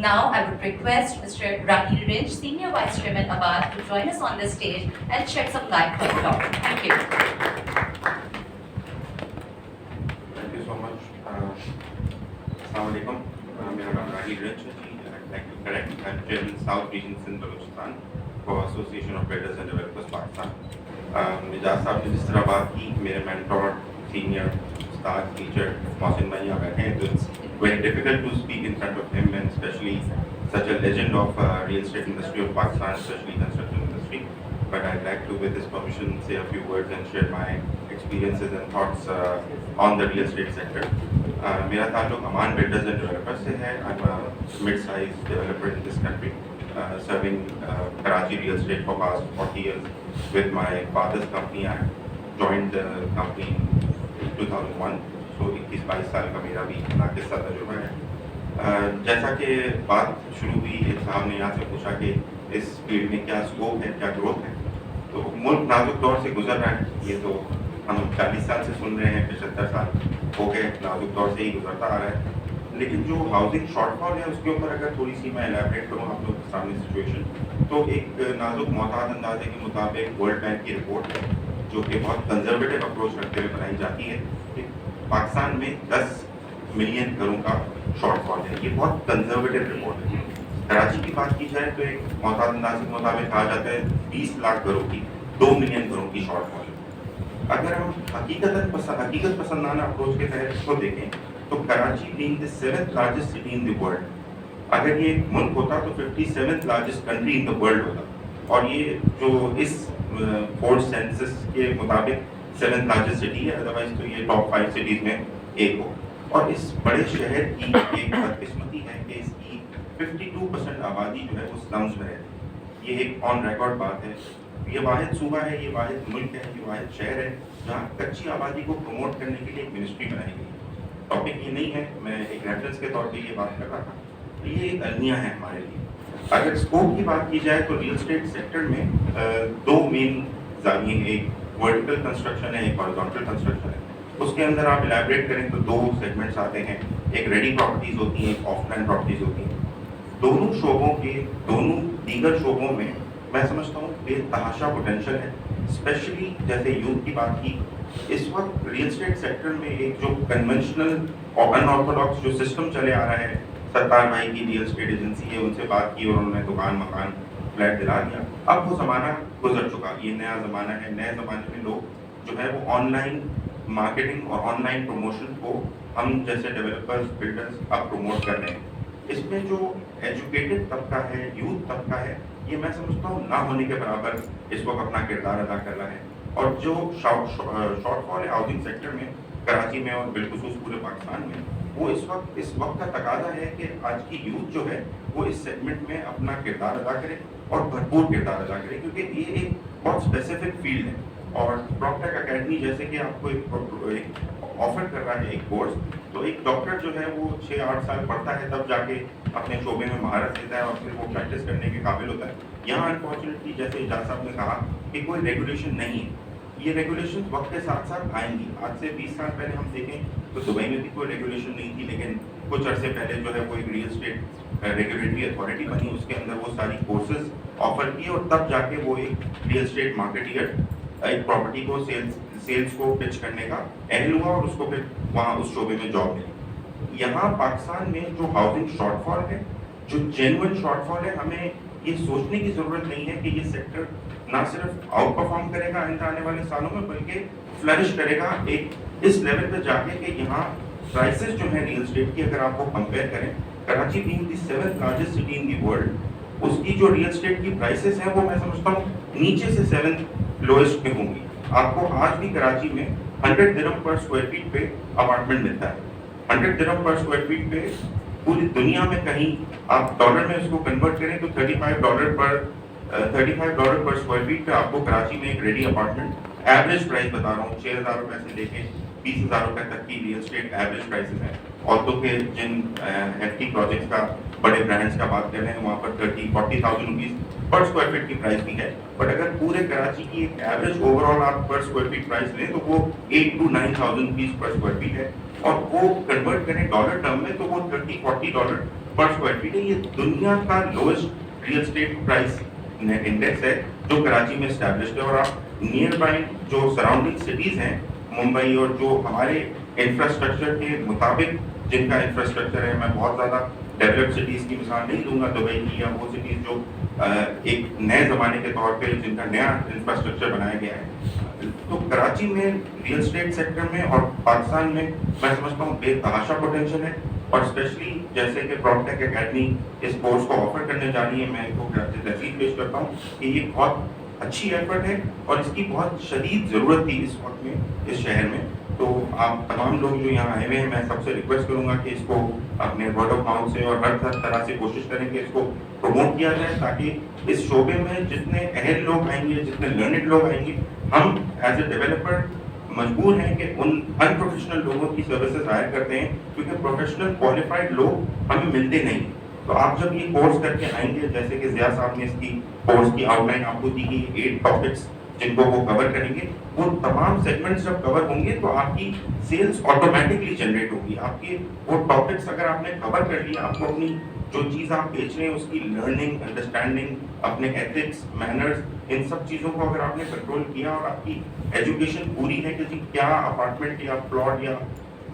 Now I would request Mr. Raheel Rinch, Senior Vice Chairman Abad, to join us on this stage and shed some light on the topic. Thank you. Thank you so much. Assalamu alaikum. मेरा नाम राहील wrench है जी. I'd like to correct. I'm Chairman South Region Sindh Balochistan for Association of Builders and Developers Pakistan. मिजाज साहब ने जिस तरह बात की, मेरे mentor, senior, staff, teacher, Mohsin भाई यहाँ बैठे हैं, तो it's very difficult to speak in front of him, and especially such a legend of real estate industry of Pakistan, especially construction industry. But I'd like to, with his permission, say a few words and share my experiences and thoughts on the real estate sector. मेरा ताल्लुक अमान builders and developers से है. I am mid size developer in this country, serving Karachi real estate for past 40 years with my father's company. I joined the company in 2001, so 21-22 साल का मेरा भी नाकिस सा तजुर्बा है. जैसा कि बात शुरू हुई, साहब ने यहाँ से पूछा कि इस फील्ड में क्या स्कोप है, क्या ग्रोथ है. तो मुल्क नाजुक दौर से गुजर रहा है. ये तो हम 40 साल से सुन रहे हैं, 75 साल हो गए, नाजुक दौर से ही गुजरता आ रहा है. लेकिन जो हाउसिंग शॉर्टफॉल है उसके ऊपर अगर थोड़ी सी मैं एलैबोरेट करूँ आप लोग के सामने सिचुएशन, तो एक नाजुक मोहताद अंदाजे के मुताबिक वर्ल्ड बैंक की रिपोर्ट है, जो कि बहुत कंजर्वेटिव अप्रोच रखते हुए बनाई जाती है कि पाकिस्तान में 10 मिलियन घरों का शॉर्टफॉल है. ये बहुत कंजर्वेटिव रिपोर्ट है. कराची की बात की जाए तो एक मोहताद अंदाजे के मुताबिक कहा जाता है 20 लाख घरों की, 2 मिलियन घरों की शॉर्टफॉल है. अगर हम हकीकत पसंदाना अप्रोच के तहत इसको देखें तो Karachi being the 7th largest city in the world, अगर ये मुल्क होता तो 57th largest country in the world होता. और ये जो इस फोर्स सेंसस के मुताबिक 7th लार्जेस्ट सिटी है, अदरवाइज तो ये टॉप 5 सिटीज में एक हो. और इस बड़े शहर की एक बदकिस्मती है कि इसकी 52% आबादी जो है वो स्लम्स में रहती है. ये एक ऑन रिकॉर्ड बात है. ये वाहिद सूबा है, ये वाहिद मुल्क है, ये वाहिद शहर है जहाँ कच्ची आबादी को प्रमोट करने के लिए एक मिनिस्ट्री बनाई गई. टॉपिक ये नहीं है, मैं एक रेफरेंस के तौर पे ये बात कर रहा था. ये एक अलमिया है हमारे लिए. अगर स्कोप की बात की जाए तो रियल एस्टेट सेक्टर में दो मेन जाविये हैं. एक वर्टिकल कंस्ट्रक्शन है, एक हॉरिजॉन्टल कंस्ट्रक्शन है. उसके अंदर आप इलैबोरेट करें तो दो सेगमेंट्स आते हैं. एक रेडी प्रॉपर्टीज होती हैं, एक ऑफलाइन प्रॉपर्टीज होती हैं. दोनों शोबों के दोनों दीगर शोबों में मैं समझता हूँ बेतहाशा पोटेंशियल है. स्पेशली जैसे यूथ की बात की, इस वक्त रियल एस्टेट सेक्टर में एक जो कन्वेंशनल और अनऑर्थोडॉक्स जो सिस्टम चले आ रहा है, सत्तार भाई की रियल एस्टेट एजेंसी है, उनसे बात की और उन्होंने दुकान मकान फ्लैट दिला दिया. अब वो ज़माना गुजर चुका, ये नया ज़माना है. नए ज़माने में लोग जो है वो ऑनलाइन मार्केटिंग और ऑनलाइन प्रमोशन को हम जैसे डेवलपर्स बिल्डर्स अब प्रमोट कर रहे हैं. इसमें जो एजुकेटेड तबका है, यूथ तबका है, ये मैं समझता हूँ ना होने के बराबर इस वक्त अपना किरदार अदा कर रहा है. और जो शॉर्टफॉल है हाउसिंग सेक्टर में कराची में और बिलखुसूस पूरे पाकिस्तान में, वो इस वक्त का तकाजा है कि आज की यूथ जो है वो इस सेगमेंट में अपना किरदार अदा करे और भरपूर किरदार अदा करे, क्योंकि ये एक बहुत स्पेसिफिक फील्ड है. और प्रॉक्टर अकेडमी जैसे कि आपको एक ऑफर कर रहा है एक कोर्स, तो एक डॉक्टर जो है वो 6-8 साल पढ़ता है, तब जाके अपने शोबे में महारत लेता है और फिर वो प्रैक्टिस करने के काबिल होता है. यहाँ अनफॉर्चुनेटली जैसे इजाज साहब ने कहा कि कोई रेगुलेशन नहीं है. ये रेगुलेशन वक्त के साथ साथ आएंगी. आज से 20 साल पहले हम देखें तो दुबई में भी कोई रेगुलेशन नहीं थी, लेकिन कुछ अरसे पहले जो है वो एक रियल एस्टेट रेगुलेटरी अथॉरिटी बनी, उसके अंदर वो सारी कोर्सेज ऑफर किए और तब जाके वो एक रियल एस्टेट मार्केटियर एक प्रॉपर्टी को सेल्स को पिच करने का अहल हुआ और उसको फिर वहाँ उस शोबे में जॉब मिली. यहाँ पाकिस्तान में जो हाउसिंग शॉर्टफॉल है, जो जेन्युइन शॉर्टफॉल है, हमें ये सोचने की ज़रूरत नहीं है कि ये सेक्टर ना सिर्फ आउट परफॉर्म करेगा आने वाले सालों में, बल्कि फ्लरिश करेगा एक इस लेवल पे जाके कि यहाँ प्राइसेस जो है रियल एस्टेट की, अगर आपको कंपेयर करें, Karachi being the 7th largest city in the world, उसकी जो रियल एस्टेट की प्राइसेस हैं वो मैं समझता हूँ नीचे से 7th लोएस्ट में होंगी. आपको आज भी कराची में 100 दिरहम पर स्क्वायर फीट पे अपार्टमेंट मिलता है. 100 दिरहम पर स्क्वायर फीट पे पूरी दुनिया में कहीं आप डॉलर में इसको कन्वर्ट करें तो $35 पर स्क्वायर फीट पे आपको कराची में एक रेडी अपार्टमेंट, एवरेज प्राइस बता रहा हूँ, 6,000 रुपए से लेके 20,000 रुपए तक की रियल एस्टेट एवरेज प्राइसेस हैं. ऑल्दो के जिन हेफ्टी प्रोजेक्ट्स का बड़े ब्रांड्स का बात कर रहे हैं वहाँ पर 30-40,000 रुपीज़ पर स्क्वायर फीट की प्राइस भी है. बट अगर पूरे कराची की एक एवरेज ओवरऑल आप पर स्क्वायर फीट प्राइस लें तो वो 8,000 to 9,000 रुपीज़ पर स्क्वायर फीट है. और वो कन्वर्ट करें डॉलर टर्म में तो वो $30-40 पर स्क्वायर फीट है। ये दुनिया का lowest real estate price index है जो कराची में एस्टैब्लिश्ड है। और आप नियर बाय जो सराउंडिंग सिटीज हैं मुंबई और जो हमारे इंफ्रास्ट्रक्चर के मुताबिक जिनका इंफ्रास्ट्रक्चर है, मैं बहुत ज़्यादा डेवलप्ड सिटीज़ की मिसाल नहीं दूंगा दुबई की या वो सिटीज़ जो एक नए ज़माने के तौर पे जिनका नया इंफ्रास्ट्रक्चर बनाया गया है। तो कराची में रियल एस्टेट सेक्टर में और पाकिस्तान में मैं समझता हूँ बेतहाशा पोटेंशियल है। और स्पेशली जैसे कि प्रॉपटेक एकेडमी इस कोर्स को ऑफर करने जा रही है, मैं इनको तहसील पेश करता हूँ कि ये बहुत अच्छी एफर्ट है और इसकी बहुत शदीद ज़रूरत थी इस वक्त में इस शहर में। तो आप तमाम लोग जो यहाँ आए हुए हैं, मैं सबसे रिक्वेस्ट करूँगा कि इसको अपने वर्ड ऑफ माउथ से और हर तरह से कोशिश करें कि इसको प्रमोट किया जाए, ताकि इस शोबे में जितने अहल लोग आएंगे, जितने लर्नेड लोग आएंगे, हम एज ए डेवलपर मजबूर हैं कि उन अनप्रोफेशनल लोगों की सर्विसेज हायर करते हैं, क्योंकि प्रोफेशनल क्वालिफाइड लोग हमें मिलते नहीं। तो आप जब ये कोर्स करके आएंगे, जैसे कि ज़िया साहब ने इसकी कोर्स की आउटलाइन आपको दी गई, 8 टॉपिक्स जिनको वो कवर करेंगे, वो तमाम सेगमेंट्स जब कवर होंगे तो आपकी सेल्स ऑटोमेटिकली जनरेट होगी। आपके वो टॉपिक्स अगर आपने कवर कर लिया, आपको अपनी जो चीज़ आप बेच रहे हैं उसकी लर्निंग, अंडरस्टैंडिंग, अपने एथिक्स, मैनर्स, इन सब चीज़ों को अगर आपने कंट्रोल किया और आपकी एजुकेशन पूरी है कि जी क्या अपार्टमेंट या प्लॉट या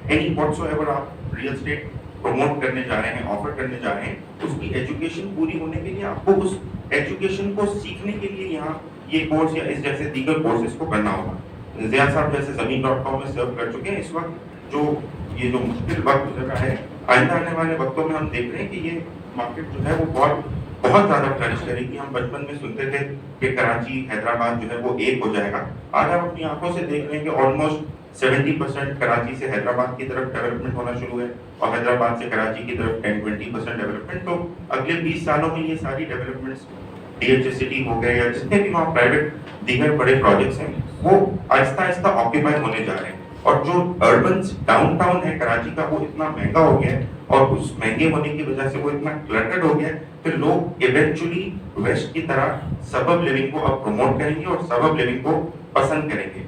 एनी व्हाटसोएवर आप रियल एस्टेट प्रमोट करने जा रहे हैं, ऑफर करने जा रहे हैं, उसकी एजुकेशन पूरी होने के लिए आपको उस एजुकेशन को सीखने के लिए यहाँ ये कोर्स या इस जैसे दीगर कोर्सेज को करना होगा। ज़िया साहब जैसे ज़मीन.com में सर्व कर चुके हैं। इस वक्त जो ये जो मुश्किल वक्त गुजर रहा है, आइंदा आने वाले वक्तों में हम देख रहे हैं कि ये मार्केट जो है वो बहुत ज़्यादा फ्लरिश करेगी। हम बचपन में सुनते थे कि कराची हैदराबाद जो है वो एक हो जाएगा। आज आप अपनी आंखों से देख रहे हैं कि ऑलमोस्ट 70% कराची से हैदराबाद की तरफ डेवलपमेंट होना शुरू है और हैदराबाद से कराची की तरफ 10-20% डेवलपमेंट। तो अगले 20 सालों में ये सारी डेवलपमेंट्स DHA सिटी हो गए या जितने भी वहाँ प्राइवेट दीगर बड़े प्रोजेक्ट्स हैं, वो आहिस्ता आहिस्ता ऑक्यूपाई होने जा रहे हैं। और जो अर्बन डाउनटाउन है कराची का, वो इतना महंगा हो गया है और उस महंगे होने की वजह से वो इतना क्लटर्ड हो गया है कि लोग इवेंचुअली वेस्ट की तरह सबब लिविंग को अब प्रमोट करेंगे और सबब लिविंग को पसंद करेंगे।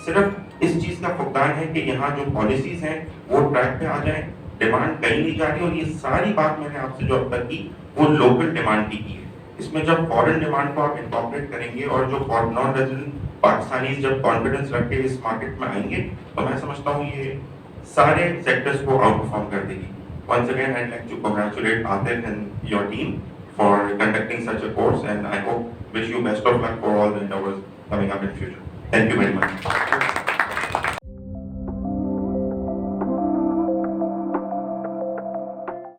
सिर्फ इस चीज का फुकदान है कि यहाँ जो पॉलिसीज हैं वो ट्रैक पे आ जाए, डिमांड कहीं नहीं जा रही। और ये सारी बात मैंने आपसे जो अब तक की वो लोकल डिमांड की है। इसमें जब फॉरेन डिमांड को आप इंकॉर्पोरेट करेंगे और जो नॉन रेजिडेंट पाकिस्तानीज जब कॉन्फिडेंस रख के इस मार्केट में आएंगे, तो मैं समझता हूँ ये सारे सेक्टर्स को आउट परफॉर्म कर देगी। Once again, I'd like to congratulate Atif and your team for conducting such a course, and I wish you best of luck for all the endeavors coming up in future. Thank you very much.